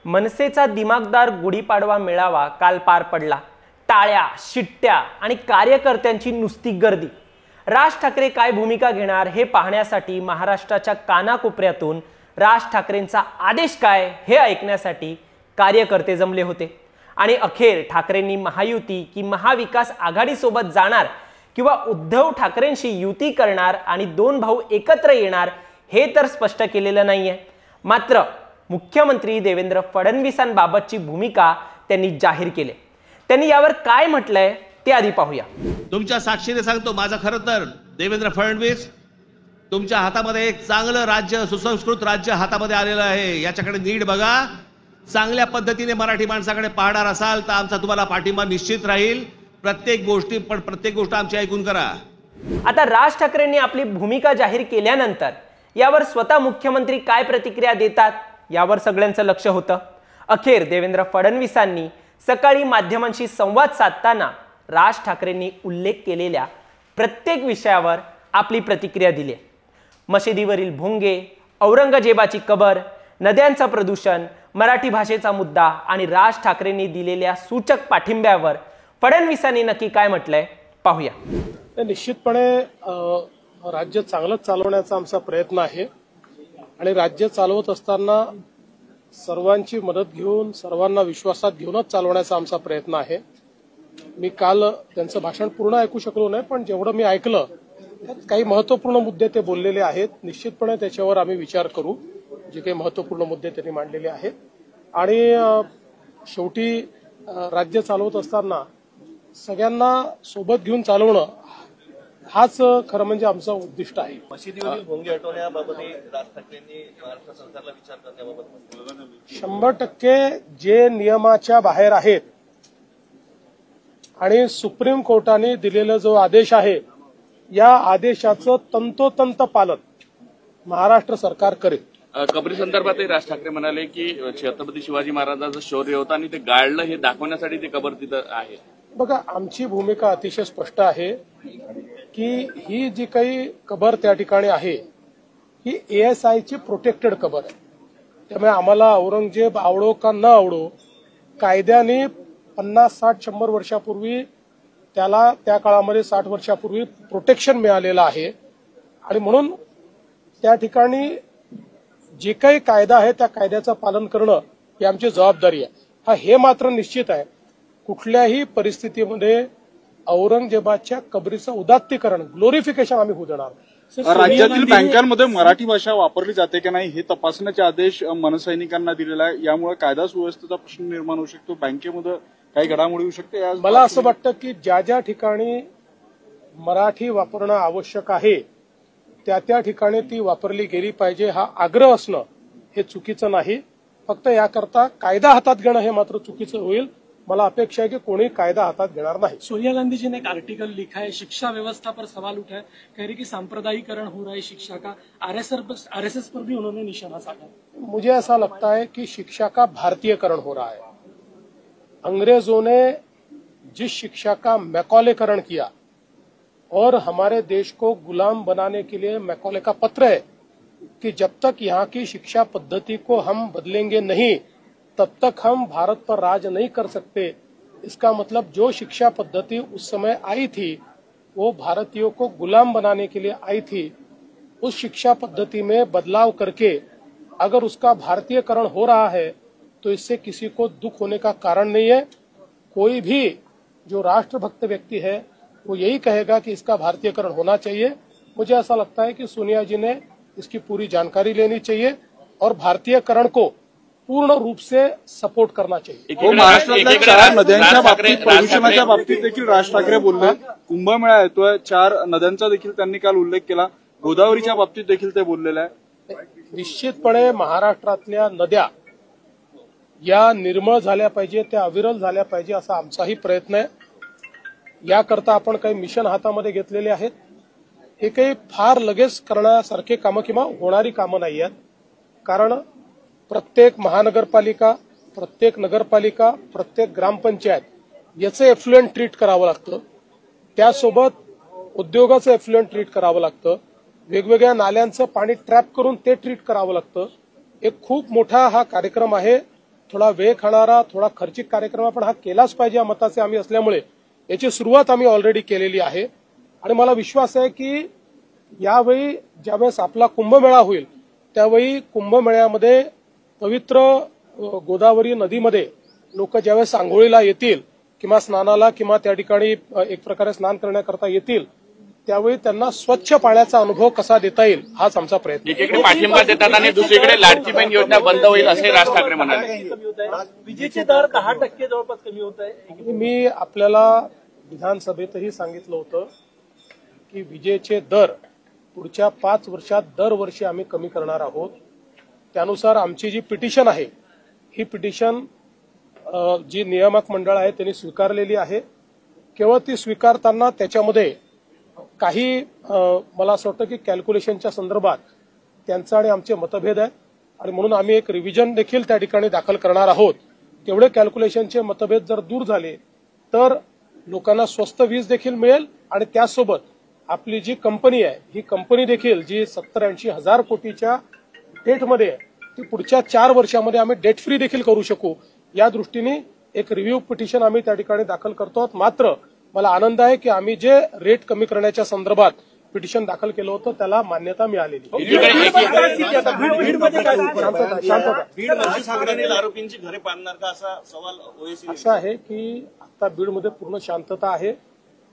मनसेचा दिमागदार गुढीपाडवा मेळावा काल पार पडला। टाळ्या, शिट्ट्या आणि कार्यकर्त्यांची नुसती गर्दी। राज ठाकरे काय भूमिका घेणार हे पाहण्यासाठी महाराष्ट्राच्या कानाकोपऱ्यातून राज ठाकरेंचा आदेश काय हे ऐकण्यासाठी कार्यकर्ते जमले होते। आणि अखेर ठाकरेंनी महायुती की महाविकास आघाडी सोबत जाणार किंवा उद्धव ठाकरेंशी युती करणार आणि दोन भाऊ एकत्र येणार हे तर स्पष्ट केलेलं नाहीये। मात्र मुख्यमंत्री देवेंद्र फडणवीसांबाबतची भूमिका त्यांनी जाहीर केली। त्यांनी यावर काय म्हटलंय ते आधी पाहूया। तुमच्या साक्षीने सांगतो, माझं खरं तर देवेंद्र फडणवीस तुमच्या हातामध्ये एक चांगलं राज्य, सुसंस्कृत राज्य हातामध्ये आलेलं आहे। याच्याकडे नीट बघा। चांगल्या पद्धतीने मराठी माणसाकडे पाहणार असाल तर आमचा तुम्हाला पाठिंबा निश्चित राहील। प्रत्येक गोष्ट आमची ऐकून करा। आता राज ठाकरेंनी आपली भूमिका जाहीर केल्यानंतर यावर स्वतः मुख्यमंत्री काय प्रतिक्रिया देतात यावर सगळ्यांचं लक्ष होतं। अखेर देवेंद्र फडणवीसांनी सकाळी माध्यमांशी संवाद साधताना राज ठाकरेंनी उल्लेख केलेल्या प्रत्येक विषयावर आपली प्रतिक्रिया दिली। मशिदीवरील भोंगे, औरंगजेबाची कबर, नद्यांचं प्रदूषण, मराठी भाषेचा मुद्दा आणि राज ठाकरेंनी दिलेल्या सूचक पाठिंब्यावर फडणवीसांनी नक्की काय म्हटलंय पाहूया। निश्चितपणे राज्य चांगलं चालवण्याचा आमचा प्रयत्न आहे आणि राज्य चालवत असताना सर्वांची मदत घेऊन, सर्वांना विश्वासात घेऊनच चालवण्याचा आमचा प्रयत्न आहे। मी काल त्यांचं भाषण पूर्ण ऐकू शकलो नाही, पण जेवढं मी ऐकलं त्यात काही महत्त्वपूर्ण मुद्दे ते बोललेले आहेत। निश्चितपणे त्याच्यावर आम्ही विचार करू, जे काही महत्त्वपूर्ण मुद्दे त्यांनी मांडलेले आहेत। आणि शेवटी राज्य चालवत असताना सगळ्यांना सोबत घेऊन चालवणं हाच खरं म्हणजे आमचं उद्दिष्ट आहे। मशिदीवरील भोंगे हटवण्याबाबत राज ठाकरेंनी महाराष्ट्र सरकारला विचार करण्याबाबत 100% जे नियमाच्या बाहेर आहेत आणि सुप्रीम कोर्टाने दिलेला जो आदेश आहे या आदेशाचं तंतोतंत पालन महाराष्ट्र सरकार करेल। कबरी संदर्भातही राज ठाकरे म्हणाले की छत्रपती शिवाजी महाराजांचं शौर्य होतं आणि ते गाळलं हे दाखवण्यासाठी ते कबर तिथं आहे। बघा, आमची भूमिका अतिशय स्पष्ट आहे की ही जी काही कबर त्या ठिकाणी आहे ही ASI ची प्रोटेक्टेड कबर आहे। त्यामुळे आम्हाला औरंगजेब आवडो का न आवडो, कायद्याने 50, 60, 100 वर्षापूर्वी त्याला त्या काळामध्ये 60 वर्षापूर्वी प्रोटेक्शन मिळालेलं आहे आणि म्हणून त्या ठिकाणी जे काही कायदा आहे त्या कायद्याचं पालन करणं ही आमची जबाबदारी आहे। हे मात्र निश्चित आहे, कुठल्याही परिस्थितीमध्ये औरंगजेबाच्या कबरीचं उदात्तीकरण, ग्लोरिफिकेशन आम्ही होऊ देणार। राज्यातील बँकांमध्ये मराठी भाषा वापरली जाते की नाही हे तपासण्याचे आदेश मनसैनिकांना दिलेला आहे। यामुळे कायदा सुव्यवस्थेचा प्रश्न निर्माण होऊ शकतो, बँकेमध्ये काही घडामोडी होऊ शकते। मला असं वाटतं की ज्या ज्या ठिकाणी मराठी वापरणं आवश्यक आहे त्या ठिकाणी ती वापरली गेली पाहिजे, हा आग्रह असणं हे चुकीचं नाही। फक्त याकरता कायदा हातात घेणं हे मात्र चुकीचं होईल। मला अपेक्षा है कि कोई कायदा हाथ घेणार नहीं। सोनिया गांधी जी ने एक आर्टिकल लिखा है, शिक्षा व्यवस्था पर सवाल उठा है, कह रही कि सांप्रदायिकरण हो रहा है शिक्षा का। आरएसएस पर भी उन्होंने निशाना साधा। मुझे ऐसा लगता है कि शिक्षा का भारतीयकरण हो रहा है। अंग्रेजों ने जिस शिक्षा का मैकॉलेकरण किया और हमारे देश को गुलाम बनाने के लिए मैकॉले का पत्र है कि जब तक यहाँ की शिक्षा पद्धति को हम बदलेंगे नहीं तब तक हम भारत पर राज नहीं कर सकते। इसका मतलब जो शिक्षा पद्धति उस समय आई थी वो भारतीयों को गुलाम बनाने के लिए आई थी। उस शिक्षा पद्धति में बदलाव करके अगर उसका भारतीयकरण हो रहा है तो इससे किसी को दुख होने का कारण नहीं है। कोई भी जो राष्ट्रभक्त व्यक्ति है वो यही कहेगा कि इसका भारतीयकरण होना चाहिए। मुझे ऐसा लगता है कि सोनिया जी ने इसकी पूरी जानकारी लेनी चाहिए और भारतीयकरण को पूर्ण रूप से सपोर्ट करना चाहिए। महाराष्ट्रातल्या 4 नद्यांच्या बाबतीत, प्रदूषणाच्या बाबतीत देखील राज ठाकरे बोलले। कुंभमेळा येतोय, 4 नद्यांचा देखील त्यांनी काल उल्लेख केला। गोदावरीच्या बाबतीत देखील ते बोललेले आहे। निश्चितपणे महाराष्ट्रातल्या नद्या या निर्मळ झाल्या पाहिजे, त्या अविरल झाल्या पाहिजे असा आमचाही प्रयत्न आहे। याकरता आपण काही मिशन हातामध्ये घेतलेले आहेत। हे काही फार लगेच करण्यासारखे कामं किंवा होणारी कामं नाही आहेत, कारण प्रत्येक महानगरपालिका, प्रत्येक नगरपालिका, प्रत्येक ग्रामपंचायत याचं एफ्लुएंट ट्रीट करावं लागतं। त्यासोबत उद्योगाचं एफ्लुएंट ट्रीट करावं लागतं। वेगवेगळ्या नाल्यांचं पाणी ट्रॅप करून ते ट्रीट करावं लागतं। एक खूप मोठा हा कार्यक्रम आहे थोडा वेळ खाणारा, थोडा खर्चिक कार्यक्रम आपण हा केलाच पाहिजे या मताचे आम्ही असल्यामुळे याची सुरुवात आम्ही ऑलरेडी केलेली आहे. आणि मला विश्वास आहे की यावेळी ज्यावेळेस आपला कुंभमेळा होईल त्यावेळी कुंभमेळ्यामध्ये पवित्र गोदावरी नदीमध्ये लोक ज्यावेळेस आंघोळीला येतील किंवा स्नानाला किंवा त्या ठिकाणी एक प्रकारे स्नान करण्याकरता येतील त्यावेळी त्यांना स्वच्छ पाण्याचा अनुभव कसा देता येईल हाच आमचा प्रयत्न. एकीकडे पाठिंबा देतात आणि दुसरीकडे लाडकी बहीण योजना बंद होईल असे राज ठाकरे म्हणाले. विजेचे दर 10% जवळपास कमी होत आहे. मी आपल्याला विधानसभेतही सांगितलं होतं की विजेचे दर पुढच्या 5 वर्षात दरवर्षी आम्ही कमी करणार आहोत. त्यानुसार आमची जी पिटिशन आहे ही पिटिशन जी नियामक मंडळ आहे त्यांनी स्वीकारलेली आहे. केवळ ती स्वीकारताना त्याच्यामध्ये काही मला असं वाटतं की कॅल्क्युलेशनच्या संदर्भात त्यांचा आणि आमचे मतभेद आहेत आणि म्हणून आम्ही एक रिव्हिजन देखील त्या ठिकाणी दाखल करणार आहोत. तेवढे कॅल्क्युलेशनचे मतभेद जर दूर झाले तर लोकांना स्वस्त वीज देखील मिळेल आणि त्याचसोबत आपली जी कंपनी आहे ही कंपनी देखील जी 70-80 हजार कोटीच्या डेटमध्ये आहे ती पुढच्या 4 वर्षामध्ये आम्ही डेट फ्री देखील करू शकू या दृष्टीने एक रिव्ह्यू पिटिशन आम्ही त्या ठिकाणी दाखल करतो आहोत. मात्र मला आनंद आहे की आम्ही जे रेट कमी करण्याच्या संदर्भात पिटिशन दाखल केलं होतं त्याला मान्यता मिळालेली. आरोपींची घरे पाडणार का असा सवाल ओएसी असं आहे की आता बीडमध्ये पूर्ण शांतता आहे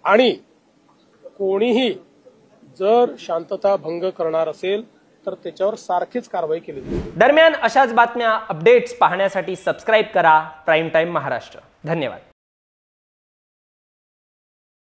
आणि कोणीही जर शांतता भंग करणार असेल तर त्याच्यावर सारखीच कारवाई केली जाईल. दरम्यान अशाच बातम्या अपडेट्स पाहण्यासाठी सबस्क्राईब करा प्राईम टाइम महाराष्ट्र. धन्यवाद.